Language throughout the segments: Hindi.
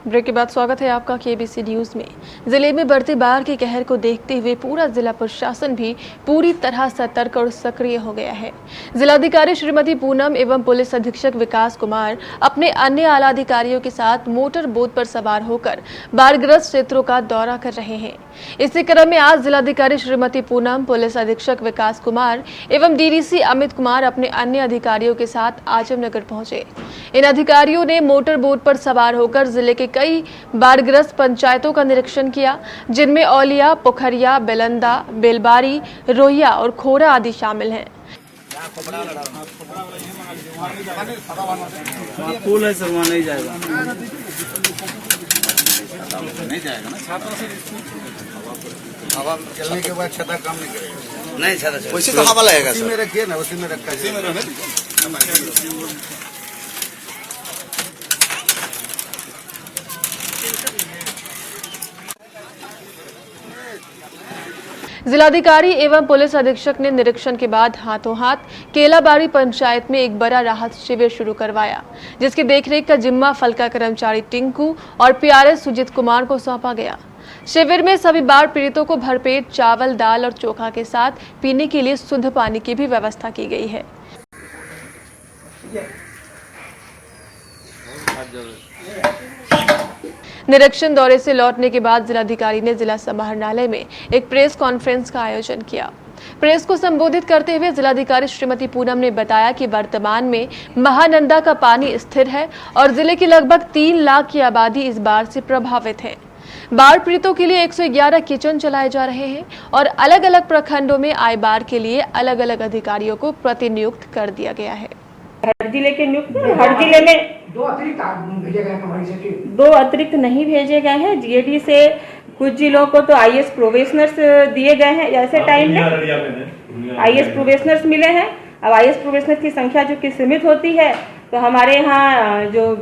ब्रेक के बाद स्वागत है आपका केबीसी न्यूज में। जिले में बढ़ते बाढ़ के कहर को देखते हुए पूरा जिला प्रशासन भी पूरी तरह सतर्क और सक्रिय हो गया है। जिलाधिकारी श्रीमती पूनम एवं पुलिस अधीक्षक विकास कुमार अपने अन्य आला अधिकारियों के साथ मोटर बोट पर सवार होकर बाढ़ग्रस्त क्षेत्रों का दौरा कर रहे हैं। इसी क्रम में आज जिलाधिकारी श्रीमती पूनम, पुलिस अधीक्षक विकास कुमार एवं डीडीसी अमित कुमार अपने अन्य अधिकारियों के साथ आजमनगर पहुंचे। इन अधिकारियों ने मोटर बोट पर सवार होकर जिले के कई बाढ़ग्रस्त पंचायतों का निरीक्षण किया, जिनमें औलिया, पोखरिया, बेलंदा, बेलबारी, रोहिया और खोरा आदि शामिल हैं। फूल है सर, वहाँ नहीं जाएगा ना। हवा चलने के बाद छता काम नहीं करेगा। नहीं छता वैसे तो हवा लगेगा। उसी में रखिए ना, उसी में रखा जिलाधिकारी एवं पुलिस अधीक्षक ने निरीक्षण के बाद हाथों हाथ केलाबाड़ी पंचायत में एक बड़ा राहत शिविर शुरू करवाया, जिसकी देखरेख का जिम्मा फलका कर्मचारी टिंकू और पीआरएस सुजीत कुमार को सौंपा गया। शिविर में सभी बाढ़ पीड़ितों को भरपेट चावल, दाल और चोखा के साथ पीने के लिए शुद्ध पानी की भी व्यवस्था की गई है। निरीक्षण दौरे से लौटने के बाद जिलाधिकारी ने जिला समाहरणालय में एक प्रेस कॉन्फ्रेंस का आयोजन किया। प्रेस को संबोधित करते हुए जिलाधिकारी श्रीमती पूनम ने बताया कि वर्तमान में महानंदा का पानी स्थिर है और जिले की लगभग 3 लाख की आबादी इस बाढ़ से प्रभावित है। बाढ़ पीड़ितों के लिए 111 किचन चलाए जा रहे हैं और अलग अलग प्रखंडों में आए बाढ़ के लिए अलग अलग अधिकारियों को प्रतिनियुक्त कर दिया गया है। हर जिले के नियुक्त, हर जिले में 2 अतिरिक्त भेजे गए हैं। 2 अतिरिक्त नहीं भेजे गए हैं। जीएडी से कुछ जिलों को तो आईएएस प्रोबेशनर्स दिए गए हैं। ऐसे टाइम में आईएएस प्रोबेशनर्स मिले हैं। अब आईएएस प्रोबेशनर्स की संख्या जो कि सीमित होती है, तो हमारे यहाँ जो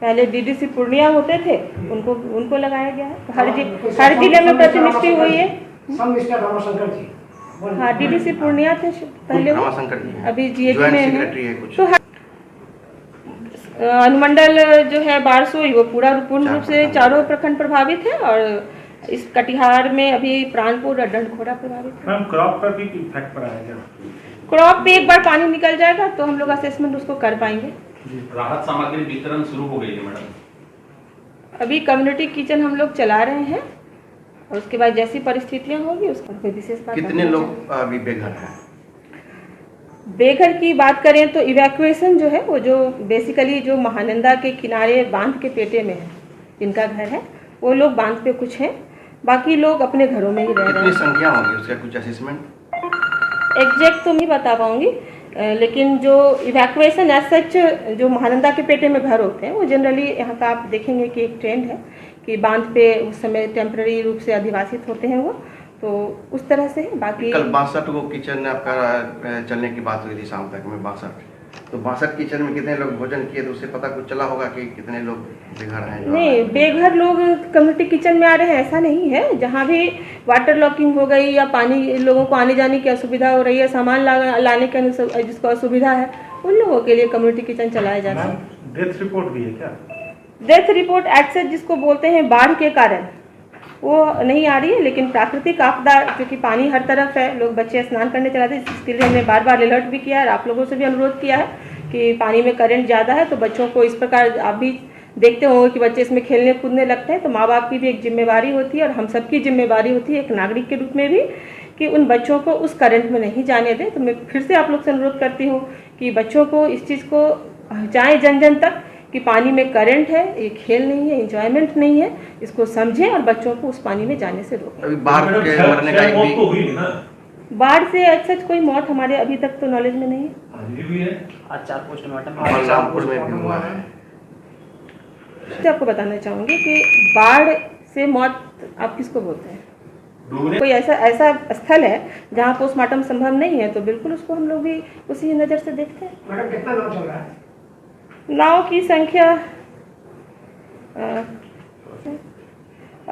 पहले डीडीसी पूर्णिया होते थे उनको लगाया गया है। हर जिले में प्रतिनियुक्ति हुई है। हाँ, डीडीसी पूर्णिया थे पहले, अभी जीएडी में। तो अनुमंडल जो है बारसोई, वो पूर्ण रूप से चारों प्रखंड प्रभावित है और इस कटिहार में अभी प्राणपुर और डंडखोरा प्रभावित है। मैम, क्रॉप पर भी इफेक्ट पड़ा है क्या? क्रॉप पे एक बार पानी निकल जाएगा तो हम लोग असेसमेंट उसको कर पाएंगे। राहत सामग्री वितरण शुरू हो गई है मैडम। अभी कम्युनिटी किचन हम लोग चला रहे हैं और उसके बाद जैसी परिस्थितियां होगी उसका कोई विशेष बात। कितने लोग अभी बेघर हैं? बेघर की बात करें तो इवैक्यूएशन जो है, वो जो बेसिकली जो महानंदा के किनारे बांध के पेटे में है, जिनका घर है, वो लोग बांध पे कुछ हैं, बाकी लोग अपने घरों में ही रह रहे हैं। कितनी संख्या होगी उसका कुछ असेसमेंट? एग्जैक्ट तो नहीं बता पाऊंगी, लेकिन जो इवैक्यूएशन एज सच जो महानंदा के पेटे में घर होते हैं, वो जनरली यहाँ का आप देखेंगे कि एक ट्रेंड है कि बांध पे उस समय टेम्पररी रूप से अधिवासित होते हैं वो, तो उस तरह से है। बाकी कल 62 वो किचन आपका चलने की बात हुई थी शाम तक में 62, तो 62 किचन में कितने लोग भोजन किए, तो उससे पता कुछ चला होगा कि कितने लोग बेघर हैं? नहीं, बेघर लोग कम्युनिटी किचन में आ रहे हैं ऐसा नहीं है। जहाँ भी वाटर लॉकिंग हो गई या पानी, लोगों को आने जाने की असुविधा हो रही है, सामान लाने के जिसको असुविधा है, उन लोगों के लिए कम्युनिटी किचन चलाया जाता है। डेथ रिपोर्ट भी है क्या? डेथ रिपोर्ट एक्सेस जिसको बोलते हैं बाढ़ के कारण, वो नहीं आ रही है, लेकिन प्राकृतिक आपदा, क्योंकि पानी हर तरफ है, लोग बच्चे स्नान करने चलाते हैं, इसके लिए हमने बार बार अलर्ट भी किया है और आप लोगों से भी अनुरोध किया है कि पानी में करंट ज़्यादा है तो बच्चों को इस प्रकार, आप भी देखते होंगे कि बच्चे इसमें खेलने कूदने लगते हैं, तो माँ बाप की भी एक जिम्मेवारी होती है और हम सबकी जिम्मेवारी होती है एक नागरिक के रूप में भी, कि उन बच्चों को उस करंट में नहीं जाने दें। तो मैं फिर से आप लोग से अनुरोध करती हूँ कि बच्चों को इस चीज़ को पहुँचाएँ जन जन तक कि पानी में करंट है, ये खेल नहीं है, एंजॉयमेंट नहीं है, इसको समझें और बच्चों को उस पानी में जाने से रोकें। अभी बाढ़ के मरने का एक भी हुई ना? बाढ़ से सच कोई मौत हमारे अभी तक तो नॉलेज में नहीं है। आज 4 पोस्टमार्टम बलरामपुर में भी हुआ है। तो आपको बताना चाहूँगी कि बाढ़ से मौत आप किसको बोलते हैं? कोई ऐसा स्थल है जहाँ पोस्टमार्टम संभव नहीं है, तो बिल्कुल उसको हम लोग भी उसी नज़र से देखते हैं। मैडम, कितना नाव चल रहा है? नाव की संख्या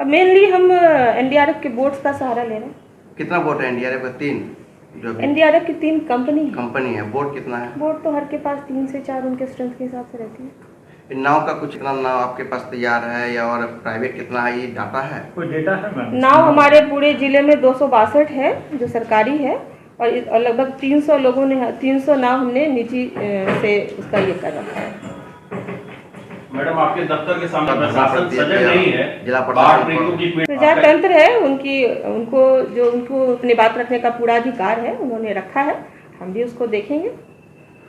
मेनली हम एनडीआरएफ के बोट्स का सहारा ले रहे हैं। कितना बोट है एनडीआरएफ का? 3। जो एनडीआरएफ की 3 कंपनी है। बोट कितना है? बोट तो हर के पास 3 से 4 उनके स्ट्रेंथ के हिसाब से रहती है। फिर नाव का कुछ कितना नाव आपके पास तैयार है या और प्राइवेट कितना है, ये डाटा है? कोई डेटा है मैम? नाव हमारे पूरे जिले में 262 है जो सरकारी है, और लगभग 300 नाव हमने निजी से उसका ये कर रखा है। मैडम आपके दफ्तर के सामने प्रशासन सजग नहीं है, जिला बाढ़ प्रशासन पीड़ितों की प्रजा तंत्र है, उनको अपनी बात रखने का पूरा अधिकार है, उन्होंने रखा है, हम भी उसको देखेंगे।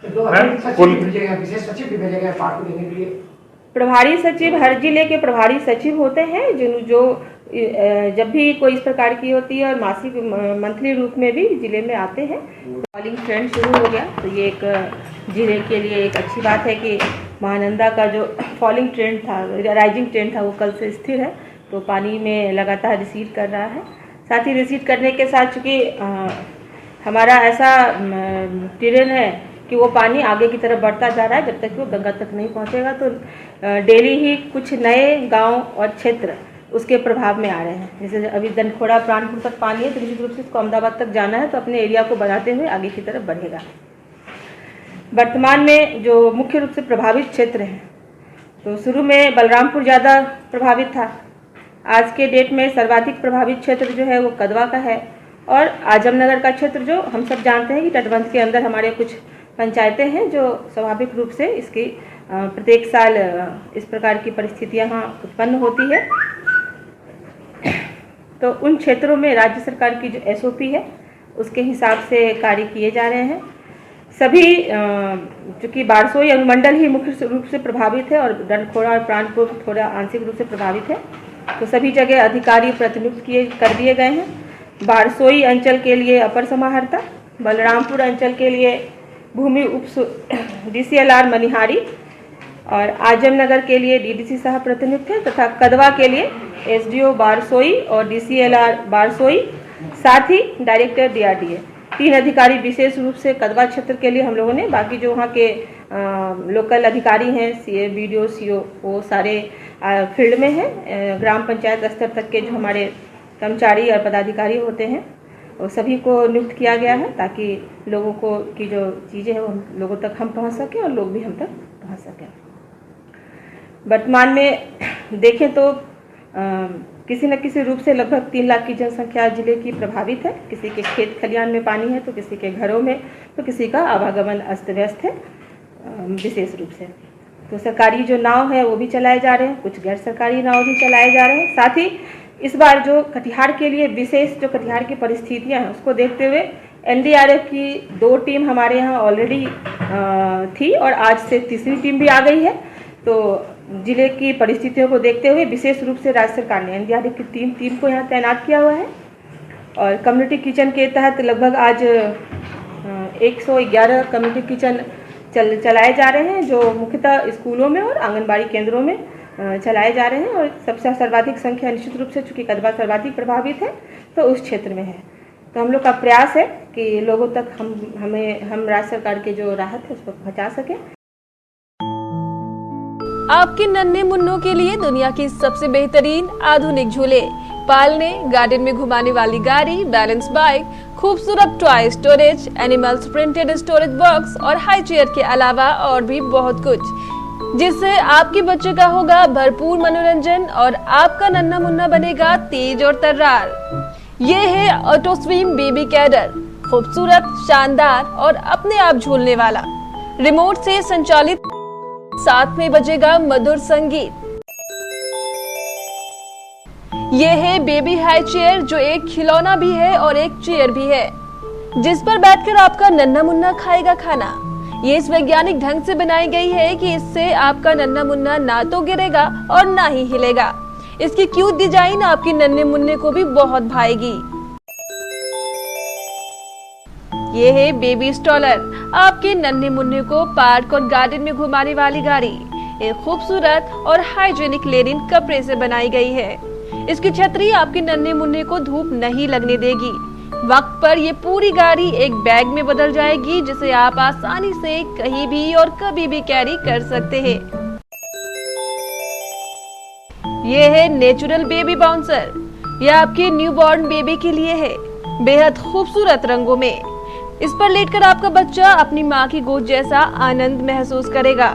विशेष सचिव भी भेजे गए बाढ़ को देखने के लिए। प्रभारी सचिव हर जिले के प्रभारी सचिव होते हैं जो जब भी कोई इस प्रकार की होती है और मासिक मंथली रूप में भी जिले में आते हैं। फॉलिंग ट्रेंड शुरू हो गया तो ये एक जिले के लिए एक अच्छी बात है कि महानंदा का जो फॉलिंग ट्रेंड था, राइजिंग ट्रेंड था, वो कल से स्थिर है, तो पानी में लगातार रिसीड कर रहा है। साथ ही रिसीड करने के साथ चूँकि हमारा ऐसा टेरेन है कि वो पानी आगे की तरफ बढ़ता जा रहा है, जब तक वो गंगा तक नहीं पहुंचेगा तो डेली ही कुछ नए गांव और क्षेत्र उसके प्रभाव में आ रहे हैं। जैसे अभी दनखोड़ा प्राणपुर तक पानी है, तो निश्चित रूप से इसको अहमदाबाद तक जाना है, तो अपने एरिया को बढ़ाते हुए आगे की तरफ बढ़ेगा। वर्तमान में जो मुख्य रूप से प्रभावित क्षेत्र हैं, तो शुरू में बलरामपुर ज़्यादा प्रभावित था। आज के डेट में सर्वाधिक प्रभावित क्षेत्र जो है वो कदवा का है, और आजमनगर का क्षेत्र जो हम सब जानते हैं कि तटबंध के अंदर हमारे कुछ पंचायतें हैं जो स्वाभाविक रूप से इसकी प्रत्येक साल इस प्रकार की परिस्थितियां यहाँ उत्पन्न होती है। तो उन क्षेत्रों में राज्य सरकार की जो एसओपी है उसके हिसाब से कार्य किए जा रहे हैं। सभी चूँकि बारसोई अनुमंडल ही मुख्य रूप से प्रभावित है और दनखोड़ा और प्राणपुर थोड़ा आंशिक रूप से प्रभावित है, तो सभी जगह अधिकारी प्रतिनियुक्त कर दिए गए हैं। बारसोई अंचल के लिए अपर समाहर्ता, बलरामपुर अंचल के लिए भूमि उप DCLR मनिहारी और आजमनगर के लिए DDC सह प्रतिनियुक्त है, तथा कदवा के लिए SDO बारसोई और DCLR बारसोई, साथ ही डायरेक्टर DRDA। 3 अधिकारी विशेष रूप से कदवा क्षेत्र के लिए हम लोगों ने, बाकी जो वहाँ के लोकल अधिकारी हैं CA BDO CO वो सारे फील्ड में हैं। ग्राम पंचायत स्तर तक के जो हमारे कर्मचारी और पदाधिकारी होते हैं वो सभी को नियुक्त किया गया है, ताकि लोगों को की जो चीज़ें हैं वो लोगों तक हम पहुंच सकें और लोग भी हम तक पहुंच सकें। वर्तमान में देखें तो किसी न किसी रूप से लगभग 3 लाख की जनसंख्या जिले की प्रभावित है। किसी के खेत खलियान में पानी है, तो किसी के घरों में, तो किसी का आवागमन अस्त व्यस्त है विशेष रूप से। तो सरकारी जो नाव है वो भी चलाए जा रहे हैं, कुछ गैर सरकारी नाव भी चलाए जा रहे हैं। साथ ही इस बार जो कटिहार के लिए विशेष जो कटिहार की परिस्थितियां हैं उसको देखते हुए NDRF की 2 टीम हमारे यहाँ ऑलरेडी थी और आज से तीसरी टीम भी आ गई है। तो जिले की परिस्थितियों को देखते हुए विशेष रूप से राज्य सरकार ने NDRF की 3 टीम को यहाँ तैनात किया हुआ है, और कम्युनिटी किचन के तहत लगभग आज 111 कम्युनिटी किचन चलाए जा रहे हैं, जो मुख्यतः स्कूलों में और आंगनबाड़ी केंद्रों में चलाए जा रहे हैं। और सबसे सर्वाधिक संख्या निश्चित रूप से चूँकि कदवा सर्वाधिक प्रभावित है तो उस क्षेत्र में है। तो हम लोग का प्रयास है कि लोगों तक हम राज्य सरकार के जो राहत है उसको पहुँचा सकें। आपके नन्हे मुन्नों के लिए दुनिया की सबसे बेहतरीन आधुनिक झूले, पालने, गार्डन में घुमाने वाली गाड़ी, बैलेंस बाइक, खूबसूरत toy storage, animals printed storage box और हाई चेयर के अलावा और भी बहुत कुछ, जिससे आपके बच्चे का होगा भरपूर मनोरंजन और आपका नन्हा मुन्ना बनेगा तेज और तर्रार। ये है ऑटो स्विंग बेबी कैडर, खूबसूरत, शानदार और अपने आप झूलने वाला, रिमोट से संचालित, साथ में बजेगा मधुर संगीत। ये है बेबी हाई चेयर, जो एक खिलौना भी है और एक चेयर भी है, जिस पर बैठकर आपका नन्हा मुन्ना खाएगा खाना। ये इस वैज्ञानिक ढंग से बनाई गई है कि इससे आपका नन्हा मुन्ना ना तो गिरेगा और ना ही हिलेगा। इसकी क्यूट डिजाइन आपके नन्हे मुन्ने को भी बहुत भाएगी। ये है बेबी स्टॉलर, आपके नन्हे मुन्ने को पार्क और गार्डन में घुमाने वाली गाड़ी। एक खूबसूरत और हाइजीनिक लेनिन कपड़े से बनाई गई है। इसकी छतरी आपके नन्हे मुन्ने को धूप नहीं लगने देगी। वक्त पर ये पूरी गाड़ी एक बैग में बदल जाएगी, जिसे आप आसानी से कहीं भी और कभी भी कैरी कर सकते हैं। ये है नेचुरल बेबी बाउंसर, यह आपके न्यूबॉर्न बेबी के लिए है, बेहद खूबसूरत रंगों में। इस पर लेटकर आपका बच्चा अपनी माँ की गोद जैसा आनंद महसूस करेगा।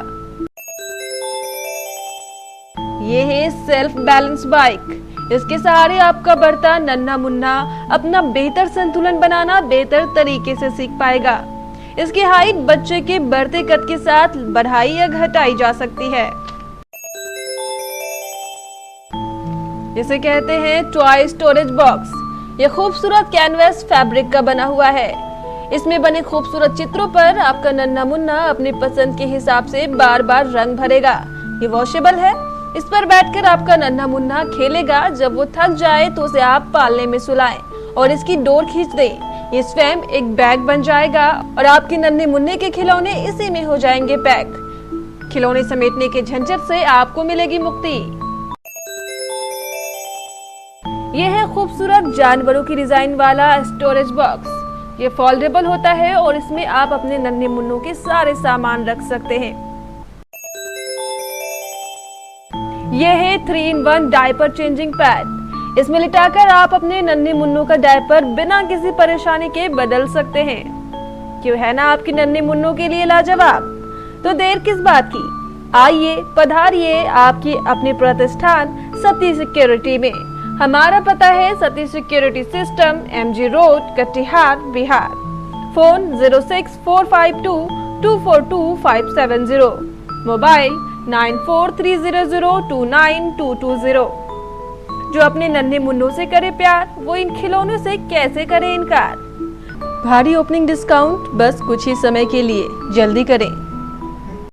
ये है सेल्फ बैलेंस बाइक। इसके सहारे आपका बढ़ता नन्हा मुन्ना अपना बेहतर संतुलन बनाना बेहतर तरीके से सीख पाएगा। इसकी हाइट बच्चे के बढ़ते कद के साथ बढ़ाई या घटाई जा सकती है। इसे कहते हैं टॉय स्टोरेज बॉक्स। ये खूबसूरत कैनवस फैब्रिक का बना हुआ है। इसमें बने खूबसूरत चित्रों पर आपका नन्हा मुन्ना अपनी पसंद के हिसाब से बार बार रंग भरेगा। ये वॉशेबल है। इस पर बैठकर आपका नन्हा मुन्ना खेलेगा। जब वो थक जाए तो उसे आप पालने में सुलाएं और इसकी डोर खींच दें। ये स्वयं एक बैग बन जाएगा और आपके नन्हे मुन्ने के खिलौने इसी में हो जाएंगे पैक। खिलौने समेटने के झंझट से आपको मिलेगी मुक्ति। यह है खूबसूरत जानवरों की डिजाइन वाला स्टोरेज बॉक्स। ये फोल्डेबल होता है और इसमें आप अपने नन्हे मुन्नों के सारे सामान रख सकते हैं। यह है 3-in-1 डायपर चेंजिंग पैड। इसमें लिटाकर आप अपने नन्हे मुन्नों का डायपर बिना किसी परेशानी के बदल सकते हैं। क्यों है ना आपके नन्हे मुन्नों के लिए लाजवाब? तो देर किस बात की, आइए पधारिए आपकी अपने प्रतिष्ठान सती सिक्योरिटी में। हमारा पता है Sati security system, MG road, Katihar, Bihar. Phone 06452242570, mobile 9430029220। जो अपने नन्हे मुन्नों से करे प्यार, वो इन खिलौनों से कैसे करे इनकार। भारी ओपनिंग डिस्काउंट बस कुछ ही समय के लिए, जल्दी करें।